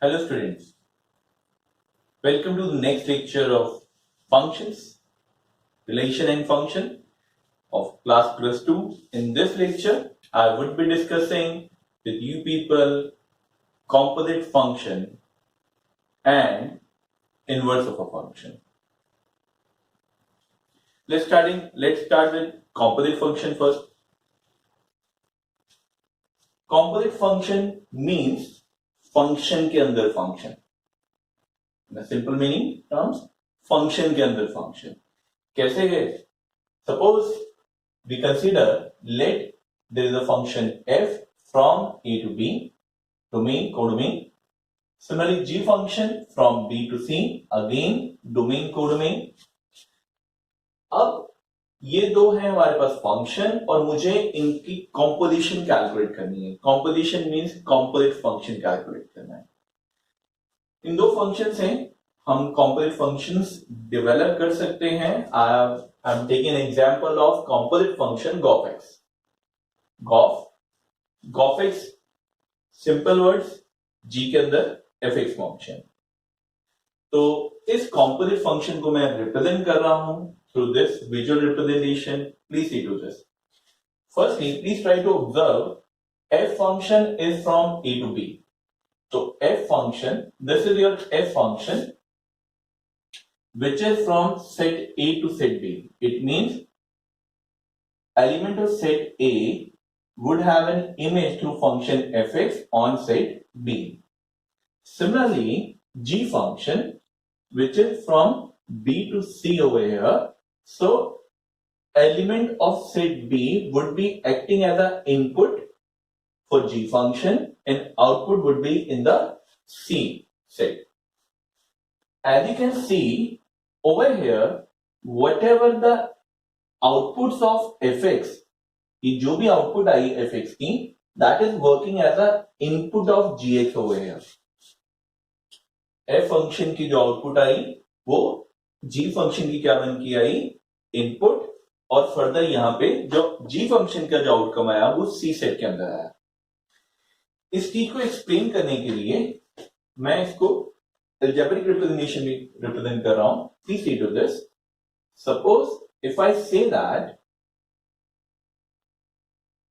Hello students, welcome to the next lecture of functions, relation and function of class plus 2. In this lecture, I would be discussing with you people composite function and inverse of a function. Let's start with composite function first. Composite function means function के अंदर function. In simple meaning terms, function के अंदर function. कैसे गए? Suppose we consider let there is a function f from a to b, domain, codomain. Similarly, g function from b to c, again domain, codomain. अब ये दो हैं हमारे पास function और मुझे इनकी कॉम्पोजिशन कैलकुलेट करनी है. Composition means composite function calculate करना है. इन दो फंक्शंस हैं, हम कॉम्पोजिट फंक्शंस डेवलप कर सकते हैं. I'm taking an example of composite function GOF(x). GOF(x) simple words g के अंदर fx फंक्शन. तो इस composite फंक्शन को मैं रिप्रेजेंट कर रहा हूं through this visual representation. Please see to this. Firstly, please try to observe f function is from a to b. So f function, this is your f function which is from set A to set B. It means element of set A would have an image through function fx on set B. Similarly, g function which is from B to C over here. So element of set B would be acting as an input for g function and output would be in the C set. As you can see over here, whatever the outputs of fx, ये जो भी output आई fx की, that is working as a input of gx over here. f function की जो output आई वो g function की क्या बन की आई, input, और फर्दर यहां पे जो g function का जो आउटकम आया वो c सेट के अंदर आया. इस चीज को एक्सप्लेन करने के लिए मैं इसको algebraic representation में represent कर रहा हूं. Please see to this. Suppose if I say that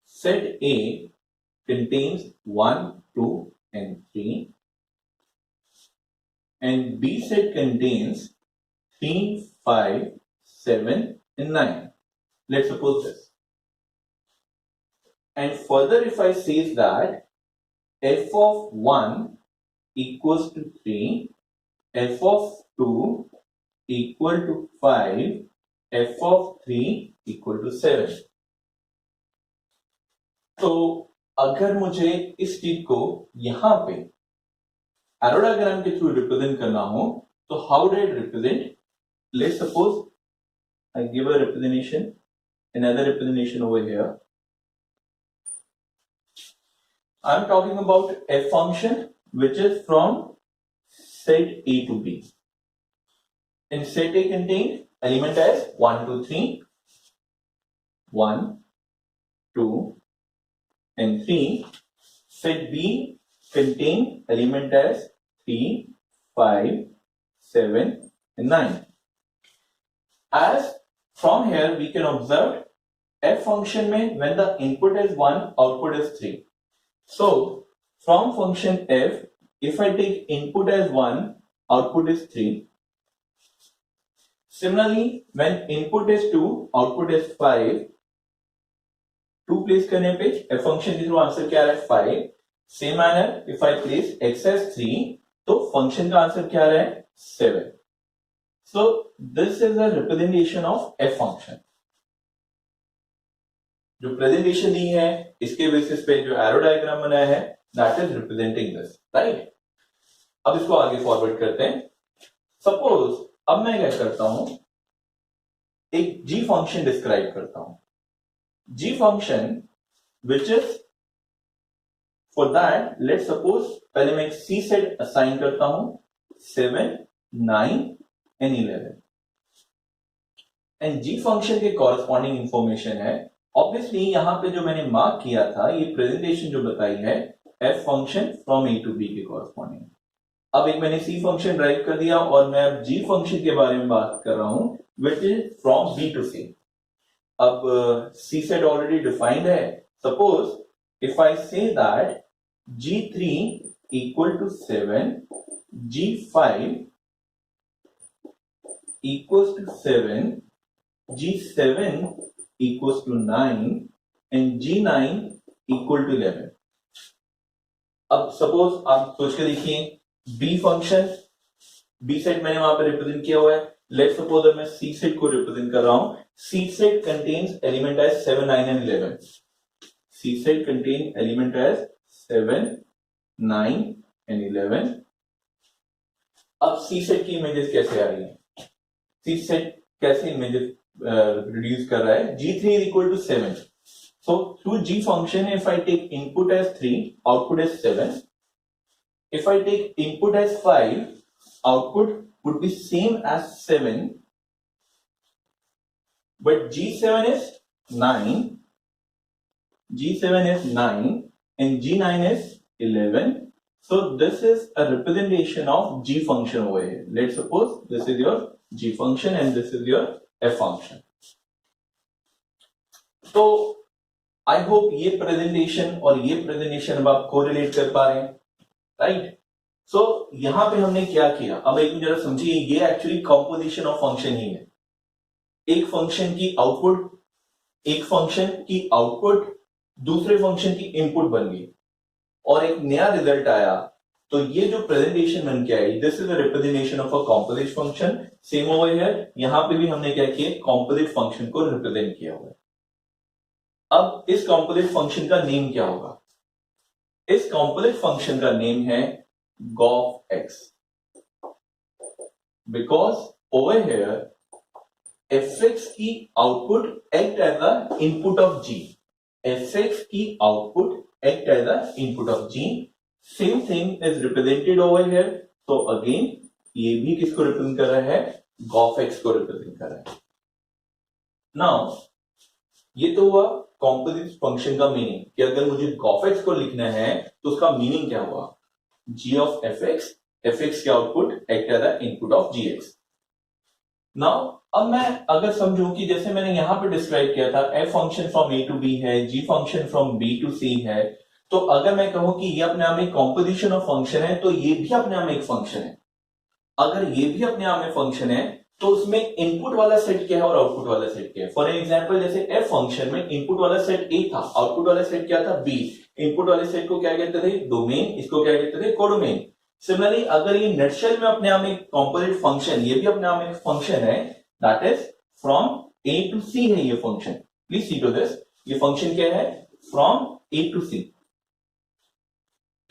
set A contains 1, 2 and 3 and B set contains 3, 5, 7 and 9. Let's suppose this. And further if I say that f of 1 equals to 3, f of 2 equal to 5, f of 3 equal to 7. तो अगर मुझे इस चीज को यहां पे arrow diagram के through represent करना हो तो how do I represent? Let's suppose I give a representation, another representation over here. I am talking about f function which is from set A to B. In set A contains element as 1, 2, 3, 1, 2 and 3. Set B contains element as 3, 5, 7 and 9. As from here we can observe f function में when the input is 1, output is 3. So from function f, if I take input as 1, output is 3. Similarly, when input is 2, output is 5. 2 place करने पे f function के through answer क्या आ रहा है 5. Same manner if I place x as 3, तो function का answer क्या आ रहा है 7. So this is a representation of f function. जो प्रेजेंटेशन दी है इसके बेसिस पे जो एरो डायग्राम बनाया है that is representing this, right. अब इसको आगे फॉरवर्ड करते हैं. सपोज अब मैं क्या करता हूं, एक g फंक्शन डिस्क्राइब करता हूं. g function which is for that let's suppose पहले मैं एक c सेट असाइन करता हूं 7, 9 एंड 11 एंड g फंक्शन के कॉरेस्पॉन्डिंग इंफॉर्मेशन है. ऑब्वियसली यहां पे जो मैंने मार्क किया था ये प्रेजेंटेशन जो बताई है f function from a to b के कॉरेस्पॉन्डिंग. अब एक मैंने सी फंक्शन ड्राइव कर दिया और मैं अब जी फंक्शन के बारे में बात कर रहा हूं which is from B to C. अब सी सेट ऑलरेडी डिफाइंड है। Suppose if I say that G3 equal to 7, G5 equals to 7, G7 equals to 9 and G9 equal to 11। अब सपोज आप सोच के देखिए बी फंक्शन, बी सेट मैंने वहां पे रिप्रेजेंट किया हुआ है। लेट्स सपोज मैं सी सेट को रिप्रेजेंट कर रहा हूं। C set contains element as 7, 9 and 11। C set contain element as 7, 9 and 11। अब सी सेट की इमेजेस कैसे आ रही है? सी सेट कैसे इमेजेस रिड्यूस कर रहा है? G3 is equal to 7. So through G function, if I take input as 3, output as 7. If I take input as 5, output would be same as 7. But G7 is 9. G7 is 9 and G9 is 11. So this is a representation of G function over here. Let's suppose this is your G function and this is your F function. तो I hope ये presentation और ये presentation अब आप correlate कर पा रहे हैं, राइट? सो यहां पे हमने क्या किया, अब एक जरा समझिए, ये एक्चुअली कंपोजिशन ऑफ फंक्शन ही है। एक फंक्शन की आउटपुट दूसरे फंक्शन की इनपुट बन गई और एक नया रिजल्ट आया। तो ये जो प्रेजेंटेशन बन के आई, this is a representation of a composite function. Same over here, यहां पे भी हमने क्या किया, कॉम्पोजिट फंक्शन को रिप्रेजेंट किया हुआ है। अब इस कॉम्पोजिट फंक्शन का नेम क्या होगा? इस कॉम्पोजिट फंक्शन का नेम है g of x, because over here f x की output act as a input of g. F x की output act as a input of g. Same thing is represented over here. तो again ये भी किसको represent कर रहा है? G of x को रिप्रेजेंट कर रहा है। नाउ ये तो हुआ कॉम्पोजिट फंक्शन का मीनिंग कि अगर मुझे गॉफ एक्स को लिखना है तो उसका मीनिंग क्या हुआ? g ऑफ एफ एक्स के output act as the input of G X. Now अब मैं अगर समझूं कि जैसे मैंने यहां पे डिस्क्राइब किया था, f function from a to b है, g function from b to c है, तो अगर मैं कहूं कि ये अपने आप में कॉम्पोजिशन ऑफ फंक्शन है, तो ये भी अपने आप में एक फंक्शन है। अगर ये भी अपने आप में फंक्शन है तो उसमें इनपुट वाला सेट क्या है और आउटपुट वाला सेट क्या है? फॉर एग्जांपल जैसे f फंक्शन में इनपुट वाला सेट a था, आउटपुट वाला सेट क्या था? b। इनपुट वाले सेट को क्या कहते थे? डोमेन। इसको क्या कहते थे? कोडोमेन। सिमिलरली अगर ये नटशेल में अपने आप में कॉम्पोजिट फंक्शन, ये भी अपने आप में एक फंक्शन है, that is from a to c है ये function. Please see to this, ये फंक्शन क्या है? From a to c।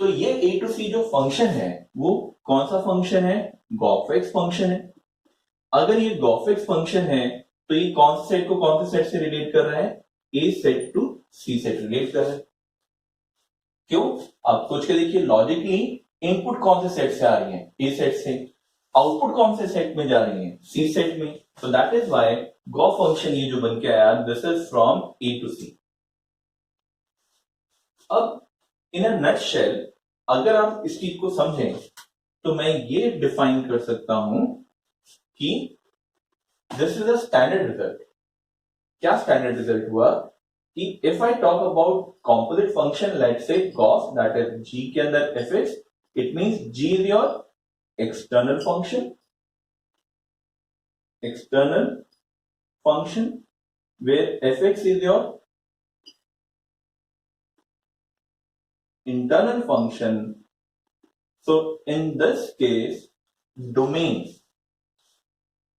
तो ये a टू c जो फंक्शन है वो कौन सा फंक्शन है? गॉफ एक्स फंक्शन है। अगर ये गॉफ एक्स फंक्शन है तो ये कौन से सेट को कौन से सेट से रिलेट कर रहा है? A set to C set relate कर रहा है। क्यों? आप सोच के देखिए, लॉजिकली इनपुट कौन से सेट से आ रही है? ए सेट से। आउटपुट कौन से सेट में जा रही है? सी सेट में। तो that is why g of function ये जो बन के आया, this is from A to C. अब इन अ नटशेल अगर आप इस चीज को समझें तो मैं ये डिफाइन कर सकता हूं कि this is a standard result. क्या स्टैंडर्ड रिजल्ट हुआ कि if I talk about composite function, let's say g of, that is g के अंदर f x, it means g is your external function where f x is your internal function. So in this case, domain,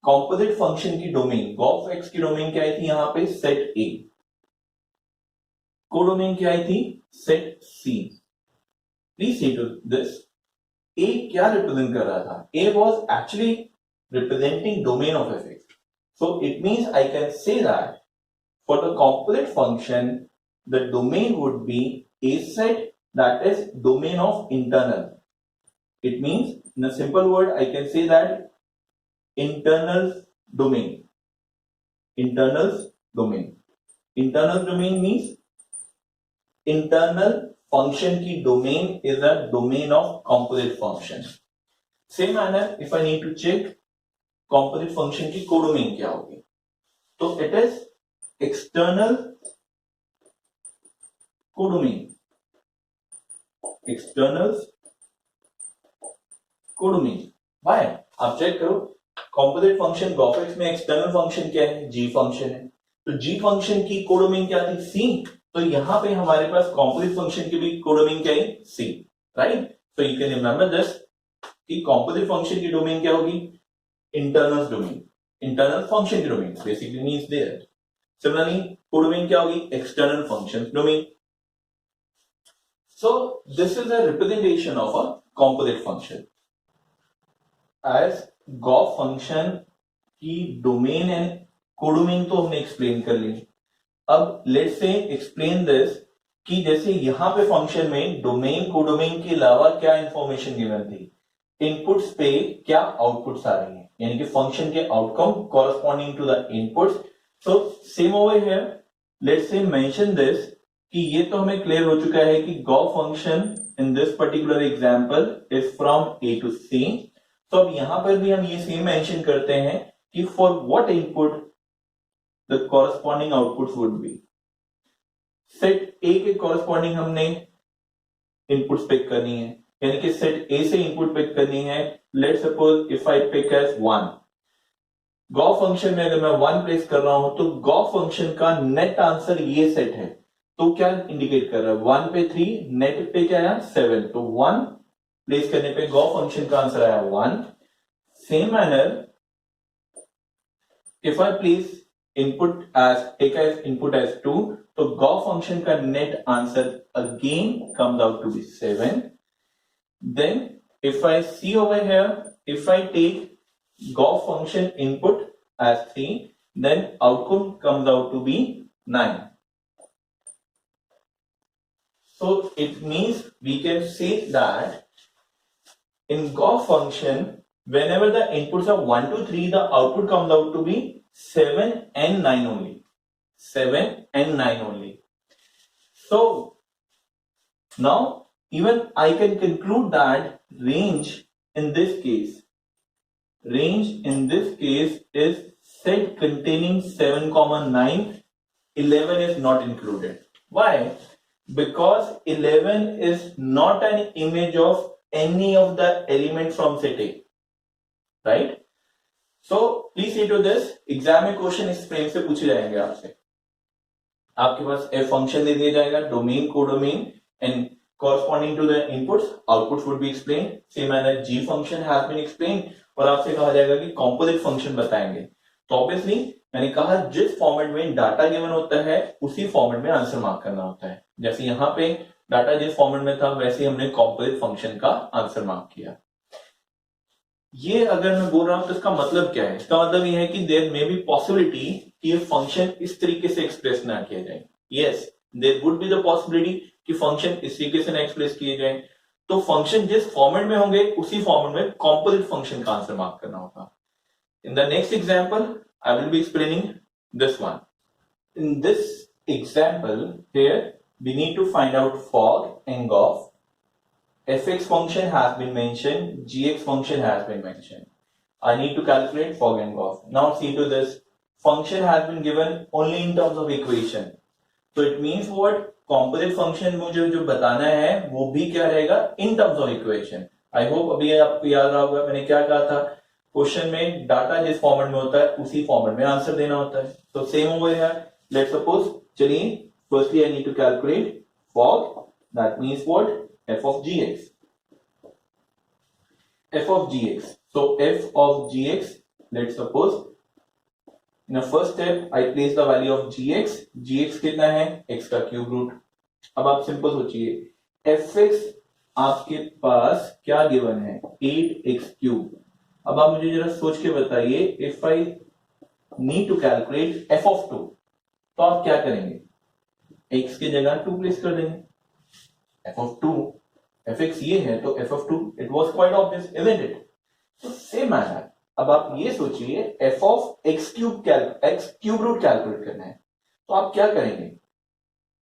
composite function की domain, Gauff x की domain क्या आई थी? यहां पे set ए। Codomain क्या आई थी? Set C. Please see to this, A क्या रिप्रेजेंट कर रहा था? A was actually representing domain of F x. So it means I can say that for the composite function the domain would be a set that is domain of internal. It means in a simple word I can say that internal domain. Internal domain means internal function की domain is a domain of composite function. Same manner if I need to check composite function की codomain क्या होगी, तो it is external codomain, external codomain. Why? आप check करो, composite function gof x में external function क्या है, जी फंक्शन है, तो जी फंक्शन की कोडोमेन क्या थी, सी। तो यहां पे हमारे पास कॉम्पोजिट फंक्शन की भी कोडोमेन क्या है, C, right. So you can remember this कि कॉम्पोजिट फंक्शन की डोमेन क्या होगी, इंटरनल डोमेन, इंटरनल फंक्शन की domain basically means there. Similarly codomain क्या होगी, external function domain. So this is a representation of a composite function as g of function की domain and codomain तो हमने explain कर ली। अब लेट्स से एक्सप्लेन दिस कि जैसे यहां पे फंक्शन में डोमेन कोडोमेन के अलावा क्या इंफॉर्मेशन गिवन थी, इनपुट्स पे क्या आउटपुट्स आ रही हैं, यानी कि फंक्शन के outcome corresponding to the inputs. So same over here let's say mention this कि ये तो हमें क्लियर हो चुका है कि g of function in this particular example is from A to C. तो अब यहां पर भी हम ये सेम मेंशन करते हैं कि for what input the corresponding outputs would be. Set ए के कॉरस्पॉन्डिंग हमने इनपुट्स पिक करनी है, यानी कि सेट ए से इनपुट पिक करनी है। Let suppose if I pick as 1, gof function में अगर मैं 1 प्लेस कर रहा हूं तो गॉफ फंक्शन का नेट आंसर ये सेट है, तो क्या इंडिकेट कर रहा है, 1 पे 3, नेट पे क्या आया 7, तो 1 प्लेस करने पे गॉफ फंक्शन का आंसर आया 1। Same manner if I place input as take as input as 2, तो गॉफ फंक्शन का net answer again comes out to be 7। Then if I see over here, if I take gof function input as 3, then outcome comes out to be 9. So it means we can say that in Gauss function, whenever the inputs are 1 to 3, the output comes out to be 7 and 9 only. 7 and 9 only. So now even I can conclude that range in this case is set containing 7, 9, 11 is not included. Why? Because 11 is not an image of any of the elements from set A, right? So please see to this, exam में question इस frame से पूछे जाएंगे आपसे। आपके पास f function दे दिया जाएगा, domain codomain and corresponding to the inputs, outputs would be explained. Same manner g function has been explained, और आपसे कहा जाएगा कि composite function बताएंगे। तो ऑब्वियसली मैंने कहा जिस फॉर्मेट में डाटा गिवन होता है उसी फॉर्मेट में आंसर मार्क करना होता है। जैसे यहां पे डाटा जिस फॉर्मेट में था वैसे ही हमने कॉम्पोजिट फंक्शन का आंसर मार्क किया। ये अगर मैं बोल रहा हूं तो इसका मतलब क्या है, इसका मतलब ये है कि देयर मे बी पॉसिबिलिटी कि ये फंक्शन इस तरीके से एक्सप्रेस ना किया जाए। Yes, there would be the possibility कि फंक्शन इस तरीके से ना एक्सप्रेस किए जाए। तो फंक्शन जिस फॉर्मेट में होंगे उसी फॉर्मेट में कॉम्पोजिट फंक्शन का आंसर मार्क करना होगा। In the next example, I will be explaining this one. In this example, here we need to find out fog and Gauss. Fx function has been mentioned, gx function has been mentioned. I need to calculate fog and Gauss. Now see to this, function has been given only in terms of equation. So it means what? Composite function मुझे जो बताना है वो भी क्या रहेगा, in terms of equation. I hope अभी आपको याद रहा होगा मैंने क्या कहा था, क्वेश्चन में डाटा जिस फॉर्मेट में होता है उसी फॉर्मेट में आंसर देना होता है। तो same over here, let's suppose, चलिए firstly I need to calculate f of, that means what, f of gx, f of gx। so f of gx, let's suppose in the first step I place the value of gx, gx कितना है, x का cube root. अब आप simple सोचिए, fx आपके पास क्या given है, 8x cube. अब आप मुझे जरा सोच के बताइए, if I need to calculate f of 2, तो आप क्या करेंगे, x की जगह 2 प्लेस कर देंगे। f of 2, fx ये है तो f of 2, it was quite obvious, isn't it? तो सेम मैनर अब आप ये सोचिए, f of x cube root calculate करना है, तो आप क्या करेंगे,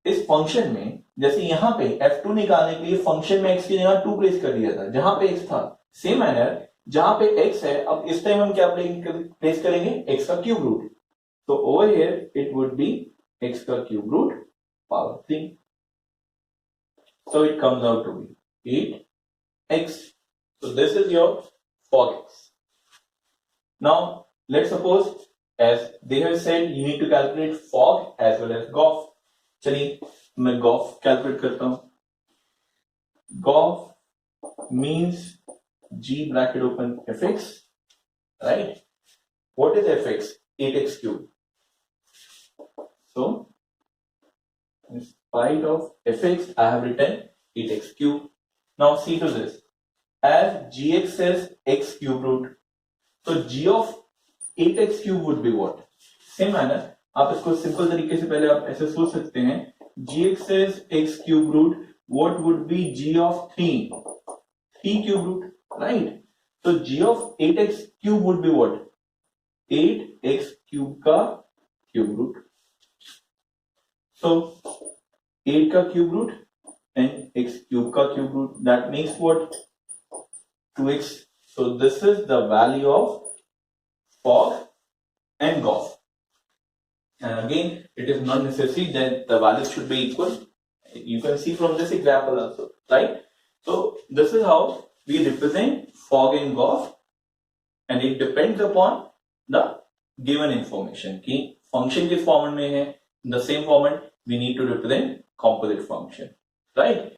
इस फंक्शन में जैसे यहां पे f2 निकालने के लिए फंक्शन में x की जगह 2 प्लेस कर दिया था जहां पे x था, सेम मैनर जहां पे x है, अब इस टाइम हम क्या प्लेस करेंगे, x का क्यूब रूट, तो over here it would be x का cube root power 3, so it comes out to be 8x. So this is your fog x. Now let's suppose as they have said you need to calculate fog as well as GOF. चलिए मैं GOF calculate करता हूं. GOF means G bracket open fx, right? What is fx? 8x cube. So in spite of fx I have written 8x cube. Now see to this, as gx says x cube root, so g of 8x cube would be what? Same manner आप इसको simple तरीके से पहले आप ऐसे सोच सकते हैं, gx says x cube root, what would be g of 3 cube root, right? So g of 8x cube would be what? 8x cube का cube root. So 8 का cube root and x cube का cube root, that makes what? 2x. So this is the value of fog and GOF. And again, it is not necessary that the values should be equal. You can see from this example also, right? So this is how we represent fog and GOF, and it depends upon the given information. कि function किस format में है, in the same format we need to represent composite function, right?